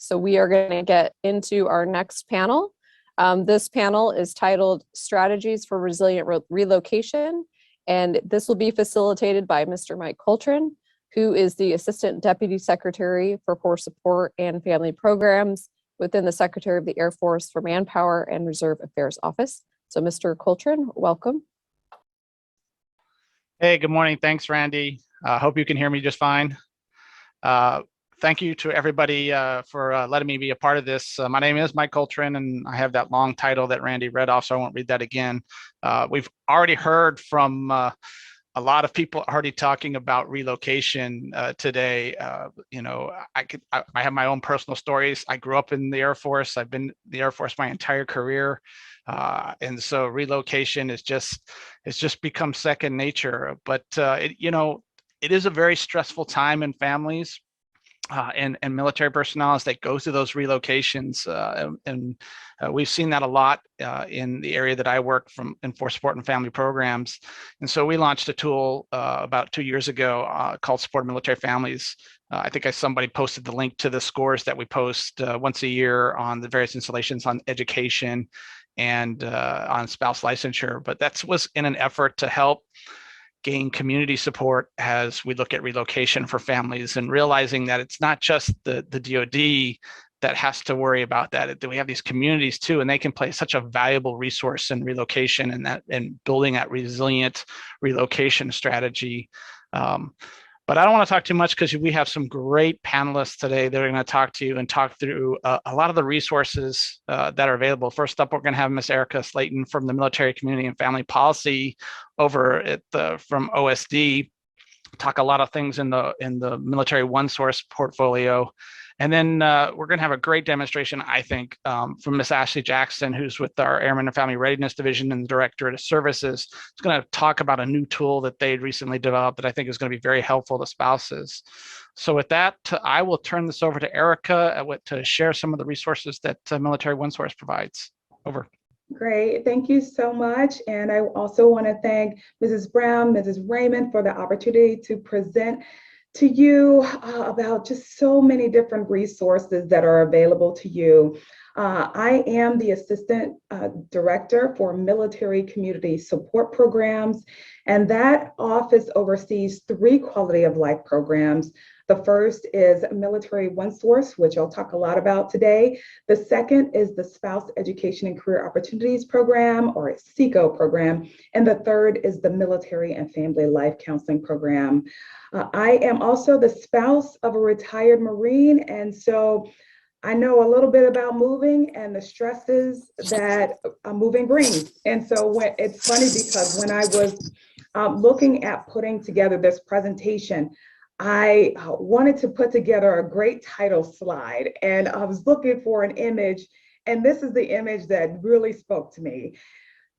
So we are going to get into our next panel. This panel is titled Strategies for Resilient Relocation, and this will be facilitated by Mr. Mike Coltrin, who is the Assistant Deputy Secretary for Force Support and Family Programs within the Secretary of the Air Force for Manpower and Reserve Affairs Office. So Mr. Coltrin, welcome. Hey, good morning. Thanks, Randy. Hope you can hear me just fine. Thank you to everybody for letting me be a part of this. My name is Mike Coltrin, and I have that long title that Randy read off, so I won't read that again. We've already heard from a lot of people already talking about relocation today. You know, I have my own personal stories. I grew up in the Air Force. I've been in the Air Force my entire career. And so relocation is it's just become second nature. But, you know, it is a very stressful time in families. And military personnel as they go through those relocations. We've seen that a lot in the area that I work from in Force Support and Family Programs. And so we launched a tool about 2 years ago called Support Military Families. I think somebody posted the link to the scores that we post once a year on the various installations on education and on spouse licensure. But that was in an effort to help gain community support as we look at relocation for families, and realizing that it's not just the DoD that has to worry about that. We have these communities too, and they can play such a valuable resource in relocation and building that resilient relocation strategy. But I don't want to talk too much because we have some great panelists today that are going to talk to you and talk through a lot of the resources that are available. First up, we're going to have Miss Erika Slaton from the Military Community and Family Policy over at from OSD, talk a lot of things in the military OneSource portfolio. And then we're going to have a great demonstration, I think, from Miss Ashley Jackson, who's with our Airmen and Family Readiness Division and the Directorate of Services. It's going to talk about a new tool that they recently developed that I think is going to be very helpful to spouses. So with that, I will turn this over to Erika to share some of the resources that Military OneSource provides. Over. Great, thank you so much. And I also want to thank Mrs. Brown, Mrs. Raymond for the opportunity to present to you about just so many different resources that are available to you. I am the Assistant Director for Military Community Support Programs, and that office oversees 3 quality of life programs. The first is Military OneSource, which I'll talk a lot about today. The second is the Spouse Education and Career Opportunities Program, or SECO program. And the third is the Military and Family Life Counseling Program. I am also the spouse of a retired Marine, and so I know a little bit about moving and the stresses that moving brings. And so it's funny because when I was looking at putting together this presentation, I wanted to put together a great title slide, and I was looking for an image, and this is the image that really spoke to me.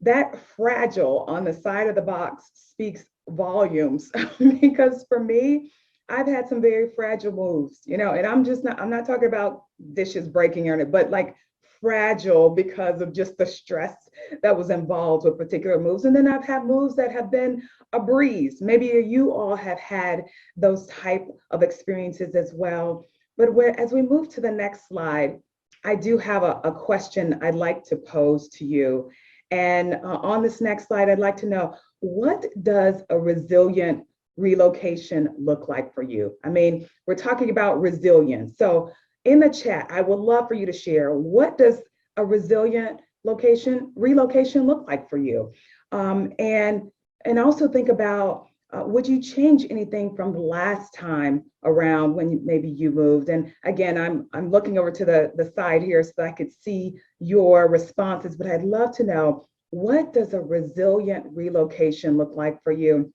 That fragile on the side of the box speaks volumes because for me, I've had some very fragile moves, you know, and I'm not talking about dishes breaking or anything, but like fragile because of just the stress that was involved with particular moves. And then I've had moves that have been a breeze. Maybe you all have had those type of experiences as well. But as we move to the next slide, I do have a question I'd like to pose to you. And on this next slide, I'd like to know, what does a resilient relocation look like for you? I mean, we're talking about resilience. So in the chat, I would love for you to share, what does a resilient relocation look like for you? And also think about, would you change anything from the last time around when maybe you moved? And again, I'm looking over to the side here so that I could see your responses, but I'd love to know, what does a resilient relocation look like for you?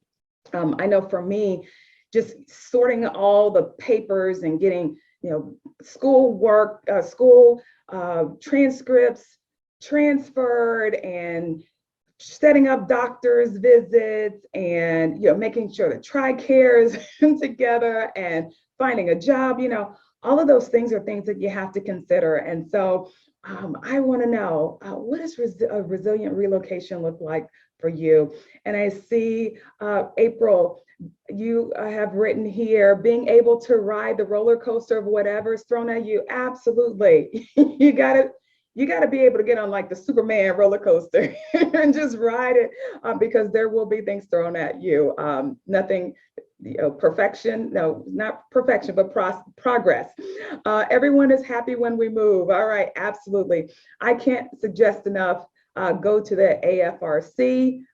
I know for me, just sorting all the papers and getting, you know, school transcripts transferred, and setting up doctor's visits, and, you know, making sure the TRICARE is together, and finding a job, you know, all of those things are things that you have to consider. And so I want to know, what does a resilient relocation look like for you? And I see, April, you have written here, being able to ride the roller coaster of whatever is thrown at you. Absolutely. You got to be able to get on like the Superman roller coaster and just ride it, because there will be things thrown at you. Nothing, perfection, no, not perfection, but progress. Everyone is happy when we move. All right, absolutely. I can't suggest enough, go to the AFRC.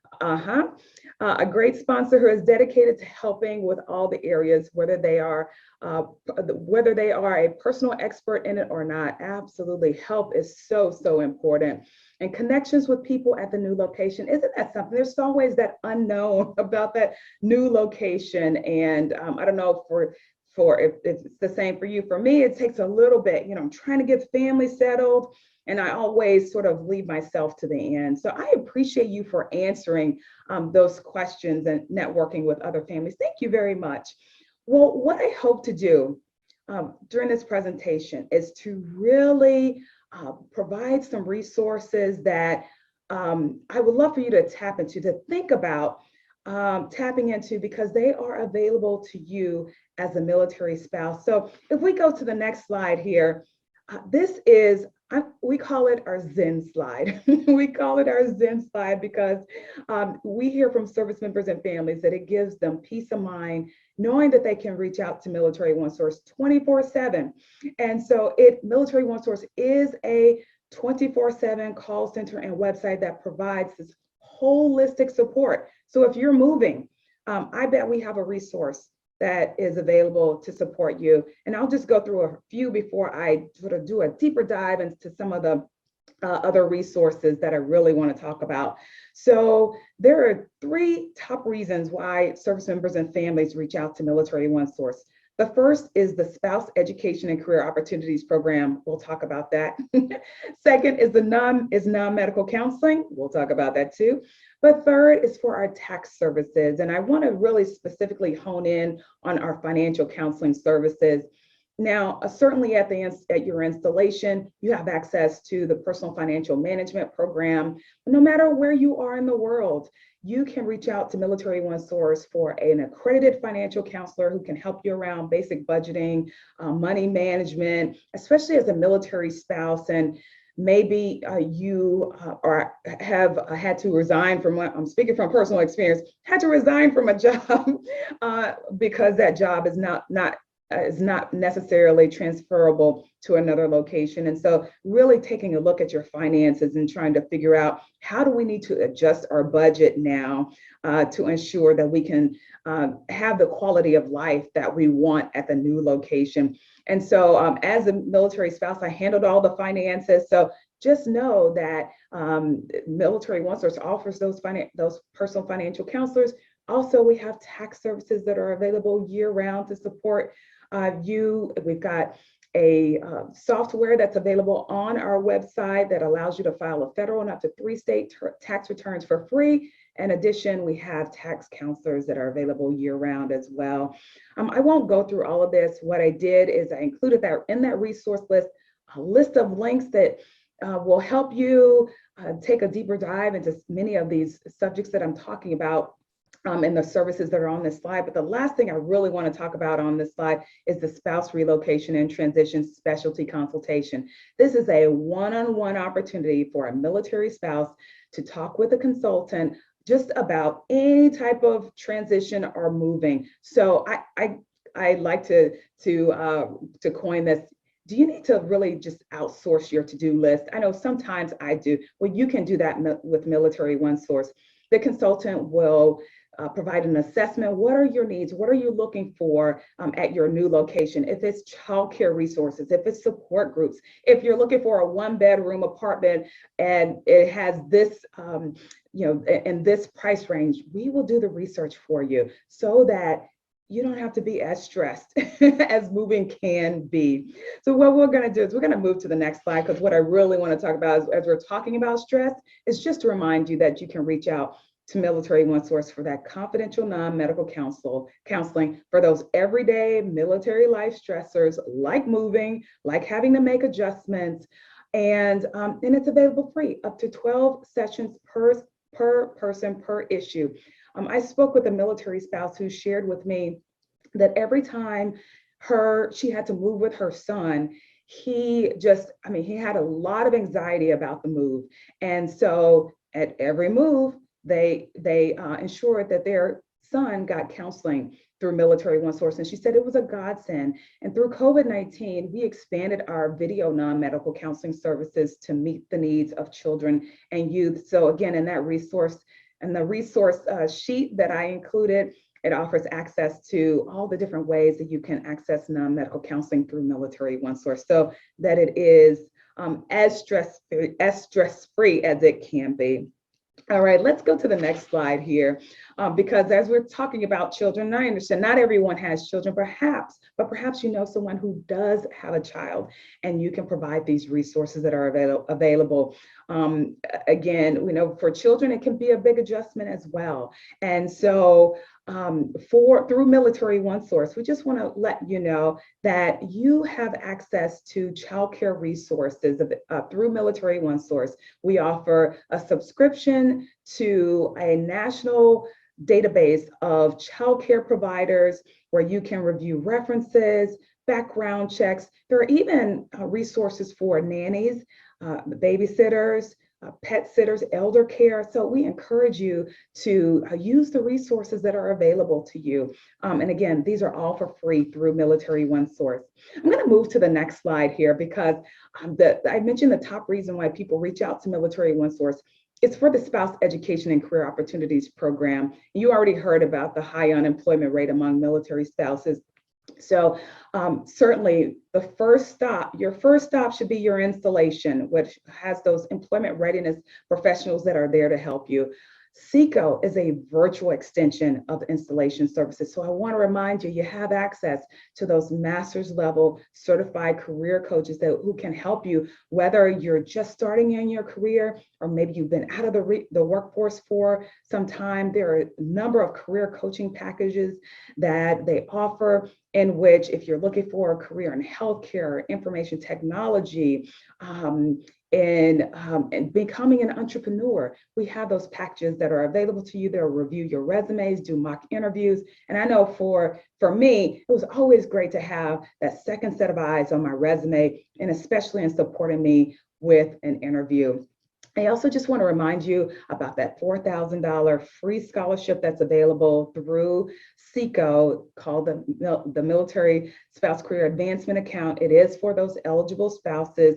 A great sponsor who is dedicated to helping with all the areas, whether they are a personal expert in it or not. Absolutely, help is so important. And connections with people at the new location, isn't that something? There's always that unknown about that new location, and I don't know if it's the same for you. For me, it takes a little bit. I'm trying to get the family settled, and I always sort of leave myself to the end. So I appreciate you for answering those questions and networking with other families. Thank you very much. Well, what I hope to do during this presentation is to really provide some resources that I would love for you to tap into, to think about tapping into, because they are available to you as a military spouse. So if we go to the next slide here, this is, we call it our Zen slide. We call it our Zen slide because we hear from service members and families that it gives them peace of mind, knowing that they can reach out to Military OneSource 24/7. And so Military OneSource is a 24/7 call center and website that provides this holistic support. So if you're moving, I bet we have a resource that is available to support you. And I'll just go through a few before I sort of do a deeper dive into some of the other resources that I really want to talk about. So there are 3 top reasons why service members and families reach out to Military OneSource. The first is the Spouse Education and Career Opportunities Program. We'll talk about that. Second is non-medical counseling. We'll talk about that too. But third is for our tax services. And I want to really specifically hone in on our financial counseling services. Now, certainly at your installation, you have access to the Personal Financial Management Program. No matter where you are in the world, you can reach out to Military OneSource for an accredited financial counselor who can help you around basic budgeting, money management, especially as a military spouse. And maybe you have had to resign from, I'm speaking from personal experience, had to resign from a job because that job is not necessarily transferable to another location. And so really taking a look at your finances and trying to figure out, how do we need to adjust our budget now to ensure that we can have the quality of life that we want at the new location. And so as a military spouse, I handled all the finances. So just know that Military OneSource offers those personal financial counselors. Also, we have tax services that are available year-round to support you. We've got a software that's available on our website that allows you to file a federal and up to 3 state tax returns for free. In addition, we have tax counselors that are available year-round as well. I won't go through all of this. What I did is I included that in that resource list, a list of links that will help you take a deeper dive into many of these subjects that I'm talking about and the services that are on this slide. But the last thing I really want to talk about on this slide is the spouse relocation and transition specialty consultation. This is a one-on-one opportunity for a military spouse to talk with a consultant just about any type of transition or moving. So I like to coin this. Do you need to really just outsource your to-do list? I know sometimes I do. Well, you can do that with Military OneSource. The consultant will provide an assessment. What are your needs? What are you looking for at your new location? If it's childcare resources, if it's support groups, if you're looking for a 1-bedroom apartment and it has this, in this price range, we will do the research for you so that you don't have to be as stressed as moving can be. So what we're going to do is we're going to move to the next slide, because what I really want to talk about is, as we're talking about stress, is just to remind you that you can reach out to Military OneSource for that confidential non-medical counseling for those everyday military life stressors, like moving, like having to make adjustments. And it's available free, up to 12 sessions per person per issue. I spoke with a military spouse who shared with me that every time she had to move with her son, he had a lot of anxiety about the move. And so at every move, they ensured that their son got counseling through Military OneSource. And she said it was a godsend. And through COVID-19, we expanded our video non-medical counseling services to meet the needs of children and youth. So again, in that resource, and the resource sheet that I included, it offers access to all the different ways that you can access non-medical counseling through Military OneSource, so that it is as stress-free as it can be. All right, let's go to the next slide here, because as we're talking about children, I understand not everyone has children, but perhaps you know someone who does have a child, and you can provide these resources that are available. Again, we know for children, it can be a big adjustment as well. And so through Military OneSource, we just want to let you know that you have access to childcare resources through Military OneSource. We offer a subscription to a national database of childcare providers where you can review references, background checks. There are even resources for nannies, babysitters, pet sitters, elder care. So we encourage you to use the resources that are available to you. And again, these are all for free through Military OneSource. I'm going to move to the next slide here because I mentioned the top reason why people reach out to Military OneSource. It's for the Spouse Education and Career Opportunities Program. You already heard about the high unemployment rate among military spouses. So certainly your first stop should be your installation, which has those employment readiness professionals that are there to help you. SECO is a virtual extension of installation services. So I want to remind you, you have access to those master's level certified career coaches who can help you, whether you're just starting in your career or maybe you've been out of the workforce for some time. There are a number of career coaching packages that they offer, in which if you're looking for a career in healthcare, information technology, and becoming an entrepreneur, we have those packages that are available to you. They'll review your resumes, do mock interviews. And I know for me, it was always great to have that second set of eyes on my resume, and especially in supporting me with an interview. I also just want to remind you about that $4,000 free scholarship that's available through SECO called the Military Spouse Career Advancement Account. It is for those eligible spouses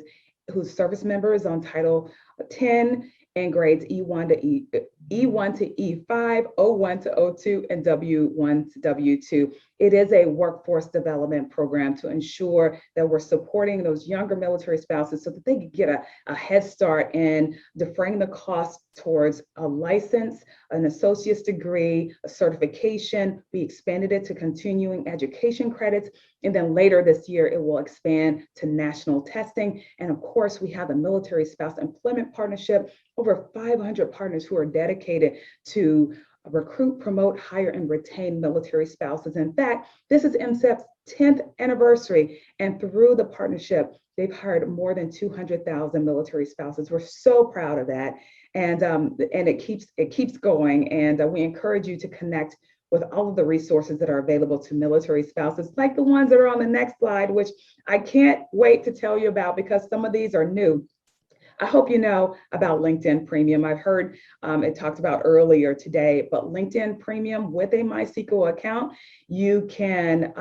whose service member is on Title 10 in grades E1 to E5, O1 to O2, and W1 to W2. It is a workforce development program to ensure that we're supporting those younger military spouses so that they can get a head start in defraying the cost towards a license, an associate's degree, a certification. We expanded it to continuing education credits. And then later this year, it will expand to national testing. And of course, we have the Military Spouse Employment Partnership, over 500 partners who are dedicated to recruit, promote, hire, and retain military spouses. In fact, this is MSEP's 10th anniversary, and through the partnership, they've hired more than 200,000 military spouses. We're so proud of that, and it keeps going. And we encourage you to connect with all of the resources that are available to military spouses, like the ones that are on the next slide, which I can't wait to tell you about because some of these are new. I hope you know about LinkedIn Premium. I've heard it talked about earlier today, but LinkedIn Premium with a MySQL account, you can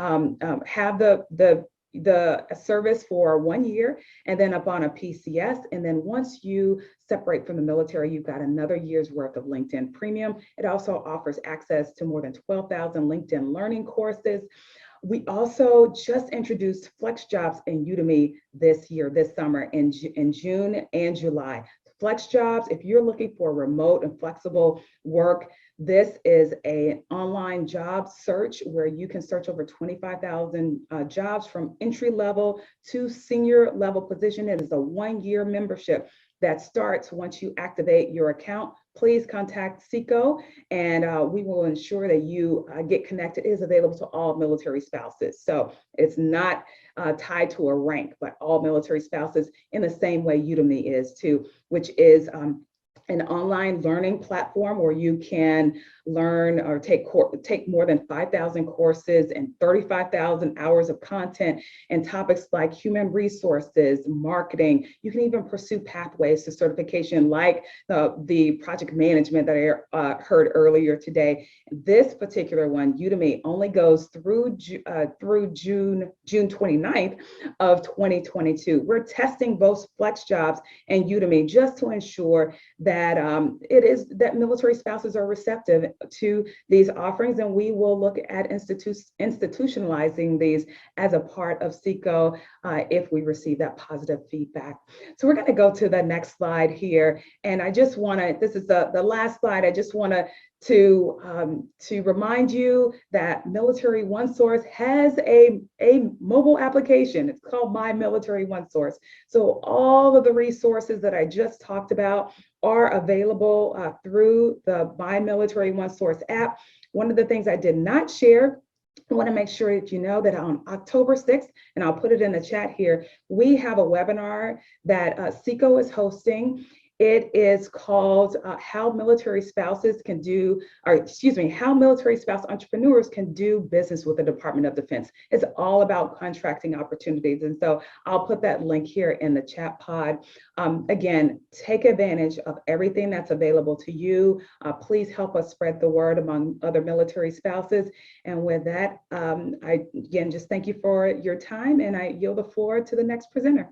have the service for 1 year and then up on a PCS. And then once you separate from the military, you've got another year's worth of LinkedIn Premium. It also offers access to more than 12,000 LinkedIn learning courses. We also just introduced Flex Jobs in Udemy this summer in June and July. Flex Jobs, if you're looking for remote and flexible work, this is an online job search where you can search over 25,000 jobs from entry level to senior level position. It is a 1 year membership that starts once you activate your account, please contact SECO, and we will ensure that you get connected. It is available to all military spouses. So it's not tied to a rank, but all military spouses, in the same way Udemy is too, which is an online learning platform where you can learn or take more than 5,000 courses and 35,000 hours of content and topics like human resources, marketing. You can even pursue pathways to certification like the project management that I heard earlier today. This particular one, Udemy, only goes through June 29th of 2022. We're testing both FlexJobs and Udemy just to ensure that that military spouses are receptive to these offerings, and we will look at institutionalizing these as a part of SECO if we receive that positive feedback. So we're going to go to the next slide here, and I just want to, this is the last slide, I just want to remind you that Military OneSource has a mobile application. It's called My Military OneSource. So all of the resources that I just talked about are available through the My Military OneSource app. One of the things I did not share, I want to make sure that you know that on October 6th, and I'll put it in the chat here, we have a webinar that SECO is hosting. It is called How Military Spouses Can Do, or excuse me, How Military Spouse Entrepreneurs Can Do Business with the Department of Defense. It's all about contracting opportunities. And so I'll put that link here in the chat pod. Again, take advantage of everything that's available to you. Please help us spread the word among other military spouses. And with that, I again just thank you for your time, and I yield the floor to the next presenter.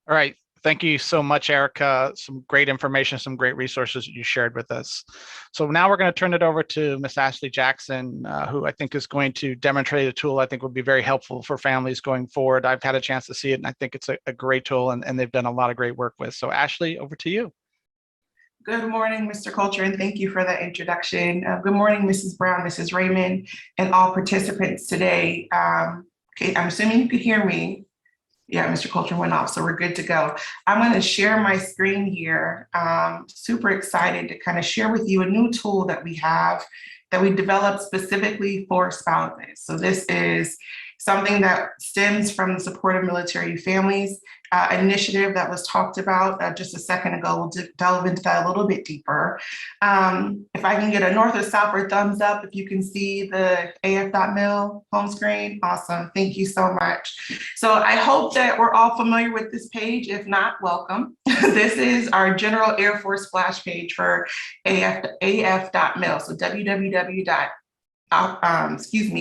All right. Thank you so much, Erika. Some great information, some great resources you shared with us. So now we're going to turn it over to Miss Ashley Jackson, who I think is going to demonstrate a tool I think will be very helpful for families going forward. I've had a chance to see it, and I think it's a great tool, and they've done a lot of great work with. So Ashley, over to you. Good morning, Mr. Coltrin. Thank you for that introduction. Good morning, Mrs. Brown, Mrs. Raymond, and all participants today. Okay, I'm assuming you can hear me. Yeah, Mr. Coltrin went off, so we're good to go. I'm going to share my screen here. Super excited to kind of share with you a new tool that we have that we developed specifically for spouses. So this is something that stems from the Support of Military Families initiative that was talked about just a second ago. We'll delve into that a little bit deeper. If I can get a north or south or thumbs up, if you can see the af.mil home screen, awesome. Thank you so much. So I hope that we're all familiar with this page. If not, welcome. This is our General Air Force splash page for af.mil. So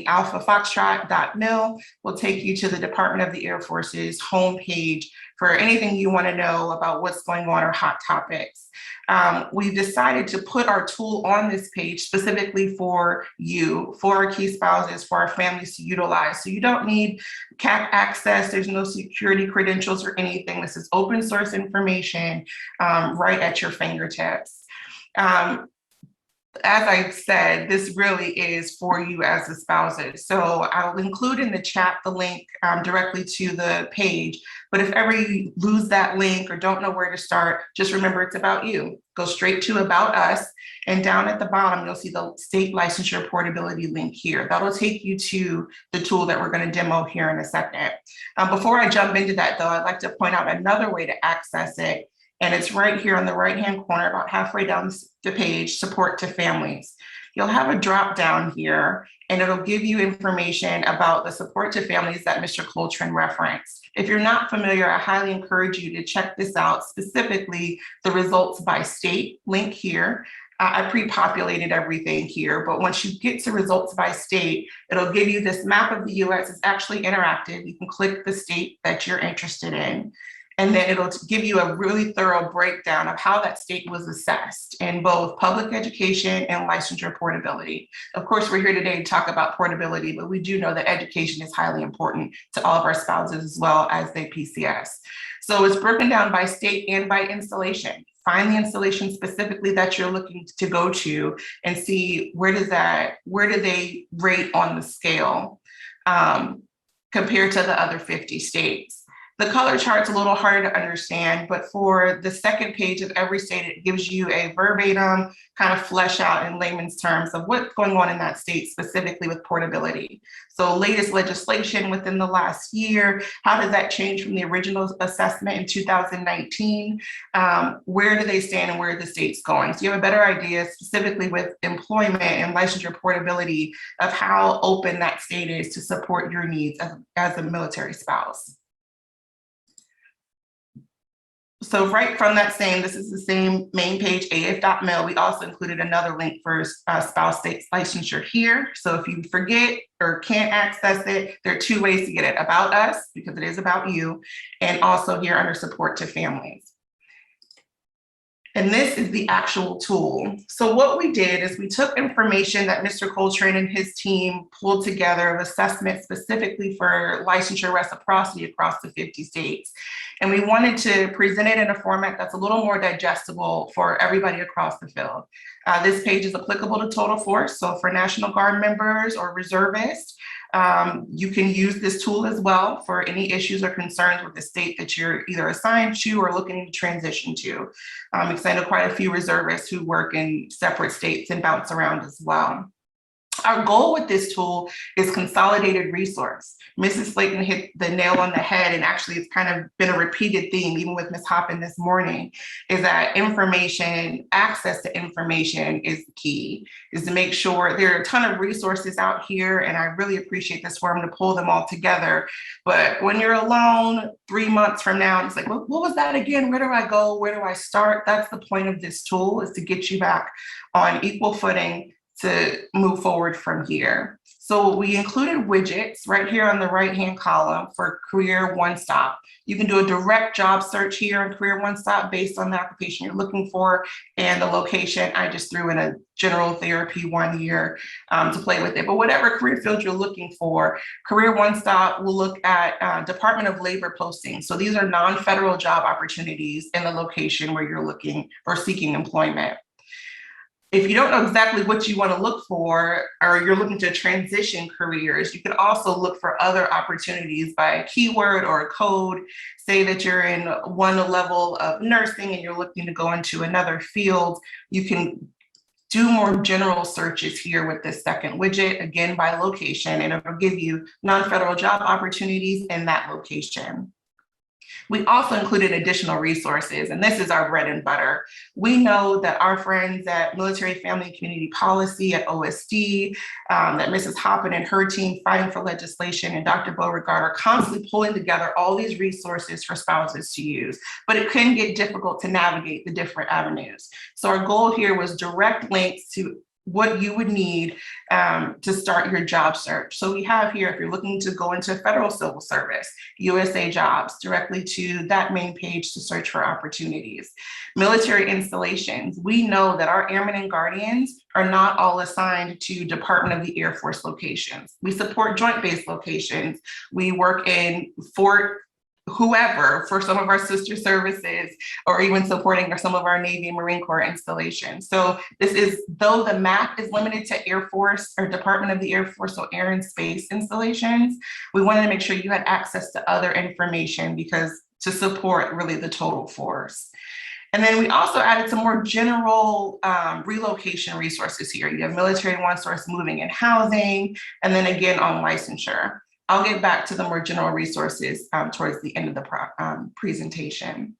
alphafoxtrot.mil will take you to the Department of the Air Force's homepage for anything you want to know about what's going on or hot topics. We've decided to put our tool on this page specifically for you, for our key spouses, for our families to utilize. So you don't need CAC access. There's no security credentials or anything. This is open source information right at your fingertips. As I said, this really is for you as the spouses. So I'll include in the chat the link directly to the page. But if ever you lose that link or don't know where to start, just remember it's about you. Go straight to About Us, and down at the bottom, you'll see the state licensure portability link here. That'll take you to the tool that we're going to demo here in a second. Before I jump into that, though, I'd like to point out another way to access it. And it's right here on the right-hand corner, about halfway down the page, Support to Families. You'll have a drop down here, and it'll give you information about the Support to Families that Mr. Coltrin referenced. If you're not familiar, I highly encourage you to check this out, specifically the results by state link here. I pre-populated everything here, but once you get to results by state, it'll give you this map of the US. It's actually interactive. You can click the state that you're interested in. And then it'll give you a really thorough breakdown of how that state was assessed in both public education and licensure portability. Of course, we're here today to talk about portability, but we do know that education is highly important to all of our spouses as well as they PCS. So it's broken down by state and by installation. Find the installation specifically that you're looking to go to and see where do they rate on the scale compared to the other 50 states. The color chart's a little harder to understand, but for the second page of every state, it gives you a verbatim kind of flesh out in layman's terms of what's going on in that state, specifically with portability. So latest legislation within the last year, how does that change from the original assessment in 2019? Where do they stand and where are the states going? So you have a better idea specifically with employment and licensure portability of how open that state is to support your needs as a military spouse. So right from that this is the same main page, af.mil. We also included another link for spouse state licensure here. So if you forget or can't access it, there are two ways to get it: about us, because it is about you, and also here under support to families. And this is the actual tool. So what we did is we took information that Mr. Coltrin and his team pulled together of assessment specifically for licensure reciprocity across the 50 states. And we wanted to present it in a format that's a little more digestible for everybody across the field. This page is applicable to total force. So for National Guard members or reservists, you can use this tool as well for any issues or concerns with the state that you're either assigned to or looking to transition to. Because I know quite a few reservists who work in separate states and bounce around as well. Our goal with this tool is consolidated resource. Mrs. Slaton hit the nail on the head, and actually it's kind of been a repeated theme, even with Ms. Hoppin this morning, is that information, access to information is the key, is to make sure there are a ton of resources out here, and I really appreciate this forum to pull them all together. But when you're alone 3 months from now, it's like, what was that again? Where do I go? Where do I start? That's the point of this tool, is to get you back on equal footing to move forward from here. So we included widgets right here on the right-hand column for Career One Stop. You can do a direct job search here in Career One Stop based on the occupation you're looking for and the location. I just threw in a general therapy 1 year to play with it. But whatever career field you're looking for, Career One Stop will look at Department of Labor postings. So these are non-federal job opportunities in the location where you're looking or seeking employment. If you don't know exactly what you want to look for, or you're looking to transition careers, you can also look for other opportunities by a keyword or a code. Say that you're in one level of nursing and you're looking to go into another field. You can do more general searches here with this second widget, again by location, and it will give you non-federal job opportunities in that location. We also included additional resources, and this is our bread and butter. We know that our friends at Military Family and Community Policy at OSD, that Mrs. Hoppin and her team fighting for legislation and Dr. Beauregard are constantly pulling together all these resources for spouses to use, but it can get difficult to navigate the different avenues. So our goal here was direct links to what you would need to start your job search. So we have here, if you're looking to go into federal civil service, USA Jobs, directly to that main page to search for opportunities. Military installations, we know that our Airmen and Guardians are not all assigned to Department of the Air Force locations. We support joint base locations. We work in Fort whoever for some of our sister services, or even supporting some of our Navy and Marine Corps installations. So this is, though the map is limited to Air Force or Department of the Air Force, so air and space installations, we wanted to make sure you had access to other information because to support really the total force. And then we also added some more general relocation resources here. You have Military One Source moving and housing, and then again on licensure. I'll get back to the more general resources towards the end of the presentation.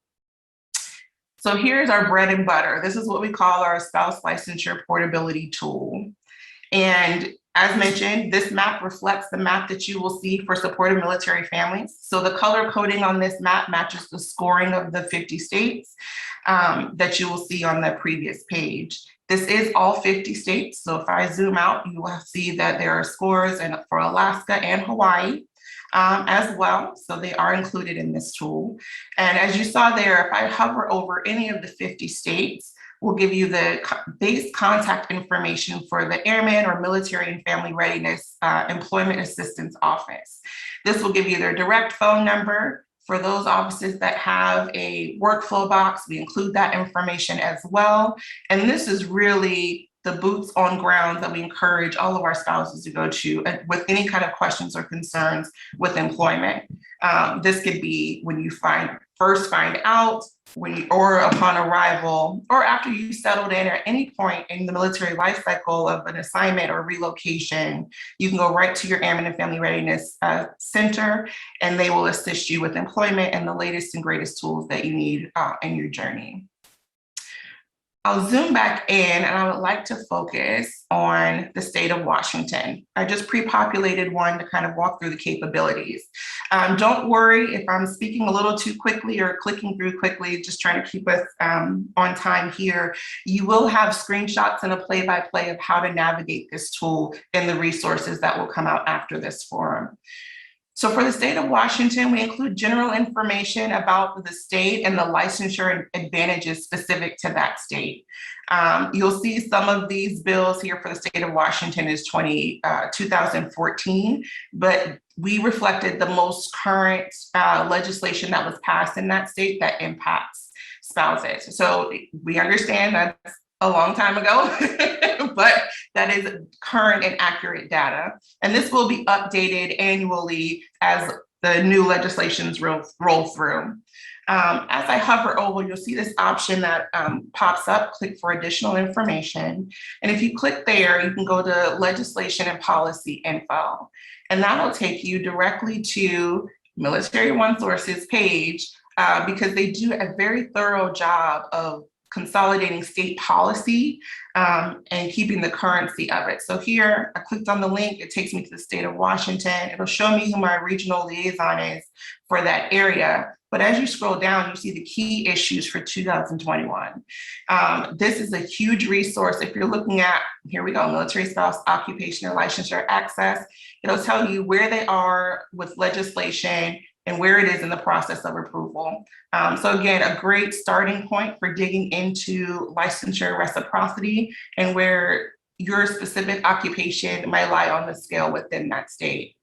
So here's our bread and butter. This is what we call our spouse licensure portability tool. And as mentioned, this map reflects the map that you will see for supported military families. So the color coding on this map matches the scoring of the 50 states that you will see on the previous page. This is all 50 states. So if I zoom out, you will see that there are scores for Alaska and Hawaii as well. So they are included in this tool. And as you saw there, if I hover over any of the 50 states, we'll give you the base contact information for the Airmen or Military and Family Readiness Employment Assistance Office. This will give you their direct phone number. For those offices that have a workflow box, we include that information as well. And this is really the boots on ground that we encourage all of our spouses to go to with any kind of questions or concerns with employment. This could be when you first find out, or upon arrival, or after you settled in, at any point in the military life cycle of an assignment or relocation. You can go right to your Airmen and Family Readiness Center, and they will assist you with employment and the latest and greatest tools that you need in your journey. I'll zoom back in, and I would like to focus on the state of Washington. I just pre-populated one to kind of walk through the capabilities. Don't worry if I'm speaking a little too quickly or clicking through quickly, just trying to keep us on time here. You will have screenshots and a play-by-play of how to navigate this tool and the resources that will come out after this forum. So for the state of Washington, we include general information about the state and the licensure advantages specific to that state. You'll see some of these bills here for the state of Washington is 2014, but we reflected the most current legislation that was passed in that state that impacts spouses. So we understand that's a long time ago, but that is current and accurate data. And this will be updated annually as the new legislations roll through. As I hover over, you'll see this option that pops up, click for additional information. And if you click there, you can go to legislation and policy info. And that'll take you directly to Military One Source's page because they do a very thorough job of consolidating state policy and keeping the currency of it. So here, I clicked on the link, it takes me to the state of Washington. It'll show me who my regional liaison is for that area. But as you scroll down, you see the key issues for 2021. This is a huge resource. If you're looking at, here we go, military spouse, occupational licensure access, it'll tell you where they are with legislation and where it is in the process of approval. So again, a great starting point for digging into licensure reciprocity and where your specific occupation might lie on the scale within that state.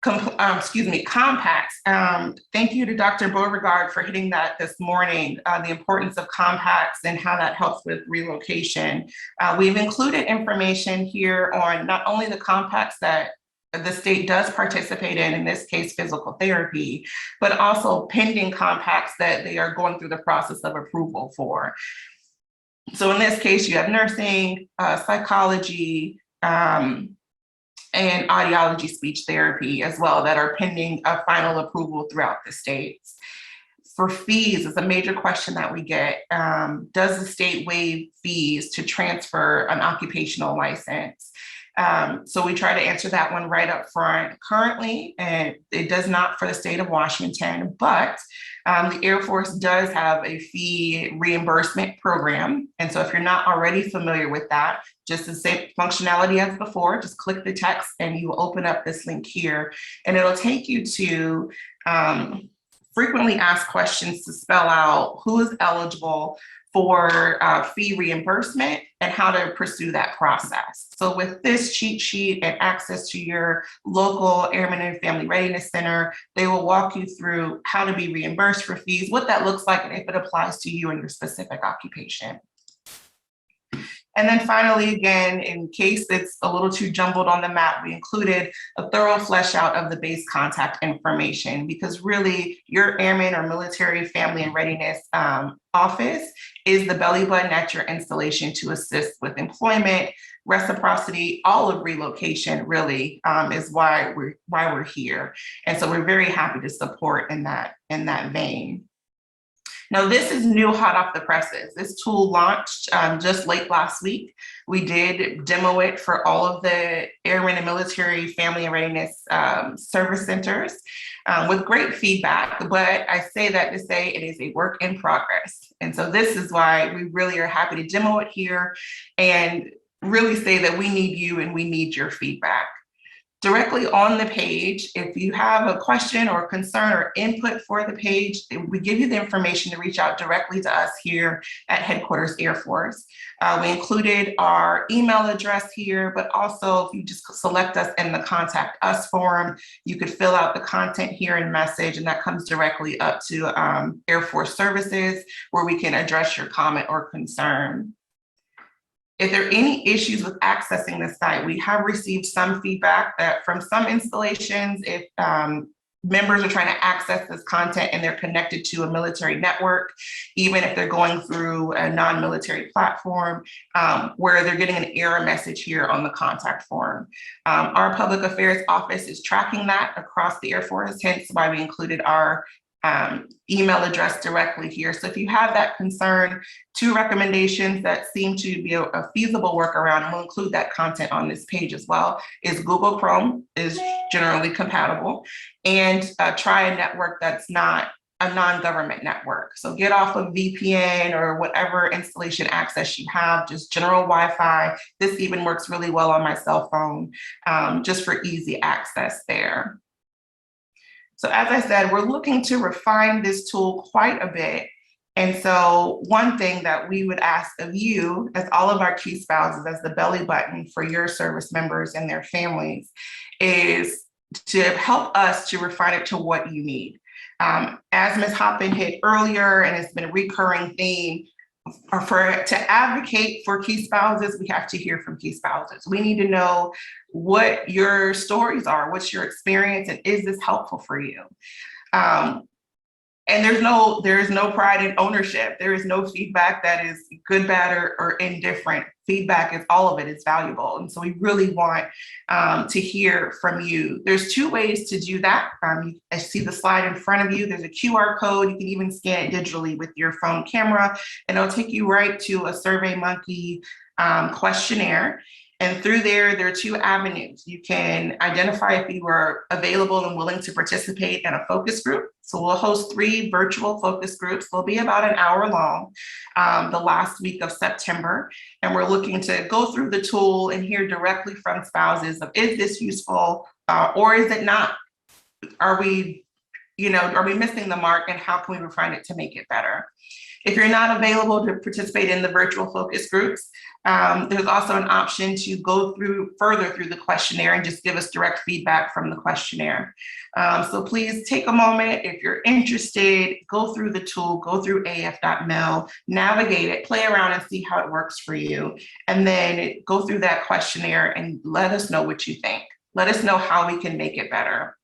Compacts. Thank you to Dr. Beauregard for hitting that this morning, the importance of compacts and how that helps with relocation. We've included information here on not only the compacts that the state does participate in this case, physical therapy, but also pending compacts that they are going through the process of approval for. So in this case, you have nursing, psychology, and audiology speech therapy as well that are pending a final approval throughout the states. For fees, it's a major question that we get. Does the state waive fees to transfer an occupational license? So we try to answer that one right up front. Currently, and it does not for the state of Washington, but the Air Force does have a fee reimbursement program. And so if you're not already familiar with that, just the same functionality as before, just click the text and you will open up this link here and it'll take you to frequently asked questions to spell out who is eligible for fee reimbursement and how to pursue that process. So with this cheat sheet and access to your local Airmen and Family Readiness Center, they will walk you through how to be reimbursed for fees, what that looks like, and if it applies to you and your specific occupation. And then finally, again, in case it's a little too jumbled on the map, we included a thorough flesh out of the base contact information because really your Airman or Military Family and Readiness office is the belly button at your installation to assist with employment, reciprocity, all of relocation really is why we're here. And so we're very happy to support in that vein. Now, this is new, hot off the presses. This tool launched just late last week. We did demo it for all of the Airmen and Military Family and Readiness service centers with great feedback, but I say that to say it is a work in progress. And so this is why we really are happy to demo it here and really say that we need you and we need your feedback. Directly on the page, if you have a question or concern or input for the page, we give you the information to reach out directly to us here at Headquarters Air Force. We included our email address here, but also if you just select us in the Contact Us forum, you could fill out the content here in message, and that comes directly up to Air Force Services, where we can address your comment or concern. If there are any issues with accessing the site, we have received some feedback that from some installations, if members are trying to access this content and they're connected to a military network, even if they're going through a non-military platform, where they're getting an error message here on the contact form. Our public affairs office is tracking that across the Air Force, hence why we included our email address directly here. So if you have that concern, 2 recommendations that seem to be a feasible workaround, and we'll include that content on this page as well, is Google Chrome is generally compatible, and try a network that's not a non-government network. So get off of VPN or whatever installation access you have, just general Wi-Fi. This even works really well on my cell phone, just for easy access there. So as I said, we're looking to refine this tool quite a bit. And so one thing that we would ask of you, as all of our key spouses, as the belly button for your service members and their families, is to help us to refine it to what you need. As Ms. Hoppin hit earlier, and it's been a recurring theme, to advocate for key spouses, we have to hear from key spouses. We need to know what your stories are, what's your experience, and is this helpful for you? And there is no pride in ownership. There is no feedback that is good, bad, or indifferent. Feedback is all of it is valuable. And so we really want to hear from you. There's 2 ways to do that. I see the slide in front of you. There's a QR code. You can even scan it digitally with your phone camera, and it'll take you right to a SurveyMonkey questionnaire. And through there are 2 avenues. You can identify if you are available and willing to participate in a focus group. So we'll host 3 virtual focus groups. They'll be about an hour long, the last week of September. And we're looking to go through the tool and hear directly from spouses of, is this useful or is it not? Are we missing the mark, and how can we refine it to make it better? If you're not available to participate in the virtual focus groups, there's also an option to go further through the questionnaire and just give us direct feedback from the questionnaire. So please take a moment. If you're interested, go through the tool, go through af.mil, navigate it, play around and see how it works for you. And then go through that questionnaire and let us know what you think. Let us know how we can make it better.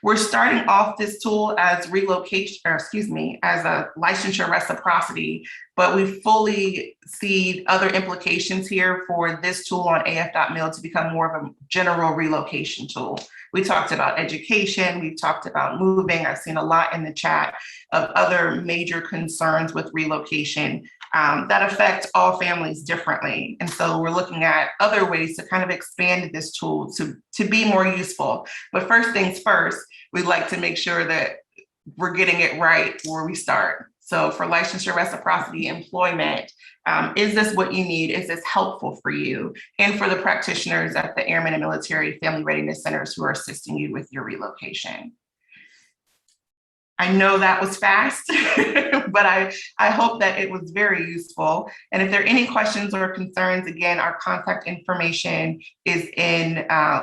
We're starting off this tool as relocation, as a licensure reciprocity, but we fully see other implications here for this tool on af.mil to become more of a general relocation tool. We talked about education, we've talked about moving. I've seen a lot in the chat of other major concerns with relocation that affect all families differently. And so we're looking at other ways to kind of expand this tool to be more useful. But first things first, we'd like to make sure that we're getting it right where we start. So for licensure reciprocity employment, is this what you need? Is this helpful for you? And for the practitioners at the Airmen and Military Family Readiness Centers who are assisting you with your relocation. I know that was fast, but I hope that it was very useful. And if there are any questions or concerns, again, our contact information is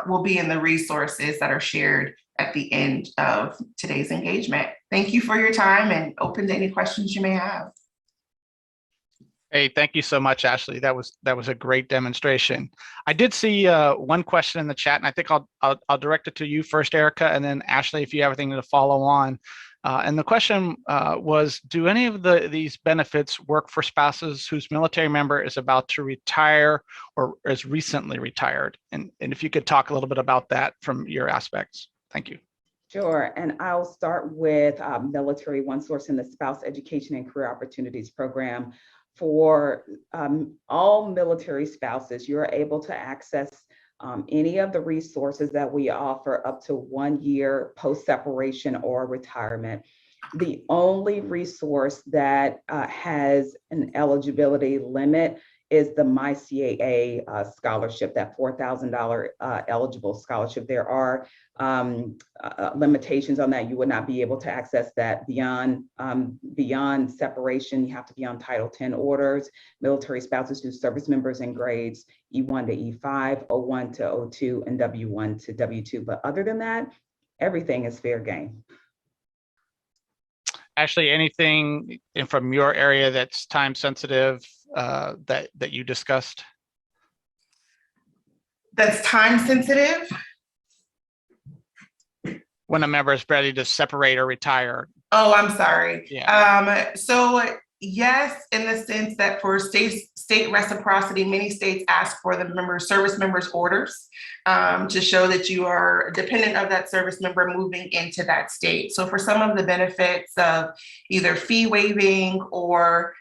will be in the resources that are shared at the end of today's engagement. Thank you for your time, and open to any questions you may have. Hey, thank you so much, Ashley. That was a great demonstration. I did see one question in the chat, and I think I'll direct it to you first, Erika, and then Ashley, if you have anything to follow on. And the question was, do any of these benefits work for spouses whose military member is about to retire or is recently retired? And if you could talk a little bit about that from your aspects. Thank you. Sure, and I'll start with Military OneSource and the Spouse Education and Career Opportunities Program. For all military spouses, you're able to access any of the resources that we offer up to 1 year post-separation or retirement. The only resource that has an eligibility limit is the MyCAA scholarship, that $4,000 eligible scholarship. There are limitations on that. You would not be able to access that beyond separation. You have to be on Title 10 orders. Military spouses whose service members in grades E1 to E5, O1 to O2, and W1 to W2. But other than that, everything is fair game. Ashley, anything from your area that's time sensitive that you discussed? That's time sensitive? When a member is ready to separate or retire. Oh, I'm sorry. Yeah. So yes, in the sense that for state reciprocity, many states ask for the service members' orders to show that you are dependent of that service member moving into that state. So for some of the benefits of either fee waiving or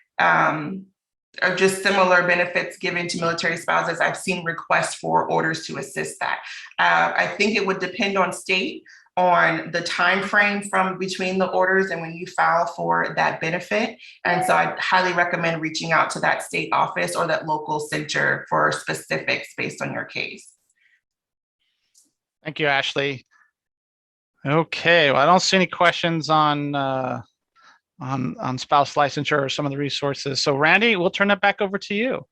just similar benefits given to military spouses, I've seen requests for orders to assist that. I think it would depend on state, on the time frame from between the orders and when you file for that benefit. And so I'd highly recommend reaching out to that state office or that local center for specifics based on your case. Thank you, Ashley. Okay, well, I don't see any questions on spouse licensure or some of the resources. So Randi, we'll turn it back over to you.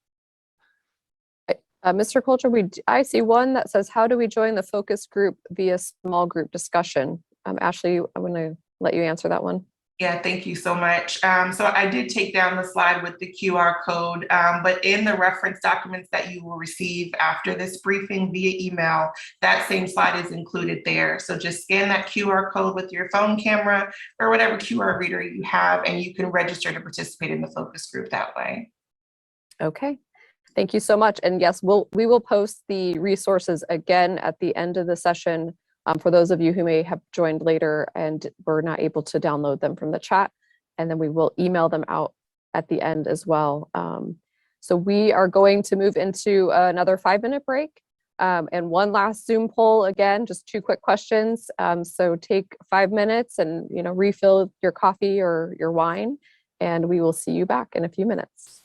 Mr. Coltrin, I see one that says, how do we join the focus group via small group discussion? Ashley, I'm going to let you answer that one. Yeah, thank you so much. So I did take down the slide with the QR code, but in the reference documents that you will receive after this briefing via email, that same slide is included there. So just scan that QR code with your phone camera or whatever QR reader you have, and you can register to participate in the focus group that way. Okay. Thank you so much. And yes, we will post the resources again at the end of the session for those of you who may have joined later and were not able to download them from the chat. And then we will email them out at the end as well. So we are going to move into another 5-minute break. And one last Zoom poll, again, just 2 quick questions. So take 5 minutes and refill your coffee or your wine, and we will see you back in a few minutes.